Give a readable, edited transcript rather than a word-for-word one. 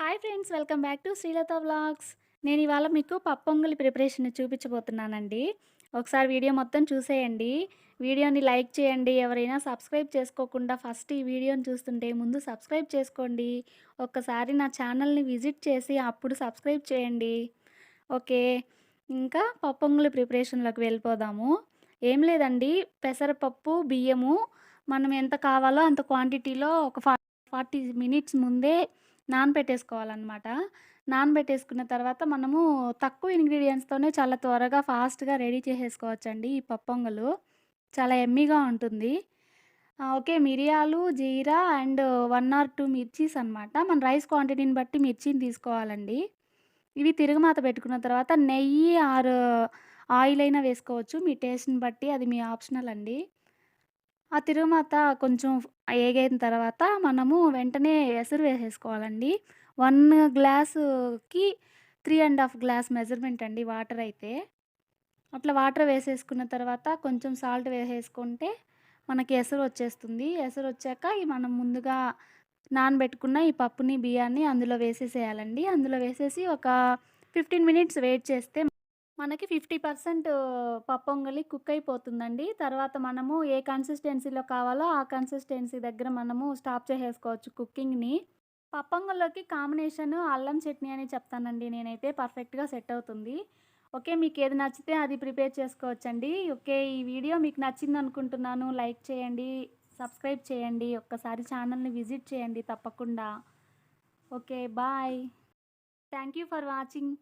Hi friends, welcome back to Srilatha vlogs. నేను ఇవాళ మీకు పప్పొంగలి ప్రిపరేషన్ చూపించబోతున్నానండి. ఒకసారి వీడియో మొత్తం చూసేయండి. వీడియోని లైక్ చేయండి. ఎవరైనా సబ్స్క్రైబ్ చేసుకోకుండా ఫస్ట్ ఈ వీడియోని చూస్తుంటే ముందు సబ్స్క్రైబ్ చేసుకోండి. ఒక్కసారి నా ఛానల్ని విజిట్ చేసి అప్పుడు సబ్స్క్రైబ్ చేయండి. ఓకే. ఇంకా పప్పొంగలి ప్రిపరేషన్లోకి వెళ్ళిపోదాము. ఏం లేదండి, పెసరపప్పు, బియ్యము మనం ఎంత కావాలో అంత క్వాంటిటీలో ఒక 40 మినిట్స్ ముందే నానబెట్టేసుకోవాలనమాట. నానబెట్టేసుకున్న తర్వాత మనము తక్కువ ఇంగ్రీడియెంట్స్‌తోనే చాలా త్వరగా, ఫాస్ట్‌గా రెడీ చేసేసుకోవచ్చండి ఈ పప్పొంగలు. చాలా యమ్మీగా ఉంటుంది. ఓకే. మిరియాలు, జీరా అండ్ 1 ఆర్ 2 మిర్చీస్ అనమాట. మన రైస్ క్వాంటిటీని బట్టి మిర్చిని తీసుకోవాలండి. ఇవి తిరగమాత పెట్టుకున్న తర్వాత నెయ్యి ఆర్ ఆయిల్ అయినా వేసుకోవచ్చు. మీ టేస్ట్‌ని బట్టి, అది మీ ఆప్షనల్ అండి. ఆ తిరుగుమాత కొంచెం ఏగైన తర్వాత మనము వెంటనే ఎసరు వేసేసుకోవాలండి. 1 గ్లాసుకి 3 ½ గ్లాస్ మెజర్‌మెంట్ అండి వాటర్ అయితే. అట్లా వాటర్ వేసేసుకున్న తర్వాత కొంచెం సాల్ట్ వేసేసుకుంటే మనకి ఎసరు వచ్చేస్తుంది. ఎసరొచ్చాక ఈ మనం ముందుగా నానబెట్టుకున్న ఈ పప్పుని, బియ్యాన్ని అందులో వేసేసేయాలండి. అందులో వేసేసి ఒక 15 మినిట్స్ వెయిట్ చేస్తే మనకి 50% పప్పొంగలి కుక్ అయిపోతుందండి. తర్వాత మనము ఏ కన్సిస్టెన్సీలో కావాలో ఆ కన్సిస్టెన్సీ దగ్గర మనము స్టాప్ చేసేసుకోవచ్చు కుకింగ్‌ని. పప్పొంగల్లోకి కాంబినేషన్ అల్లం చట్నీ అని చెప్తానండి నేనైతే, పర్ఫెక్ట్‌గా సెట్ అవుతుంది. ఓకే. మీకేది నచ్చితే అది ప్రిపేర్ చేసుకోవచ్చండి. ఓకే. ఈ వీడియో మీకు నచ్చిందనుకుంటున్నాను. లైక్ చేయండి, సబ్స్క్రైబ్ చేయండి. ఒక్కసారి ఛానల్‌ని విజిట్ చేయండి తప్పకుండా. Okay. Bye. Thank you for watching.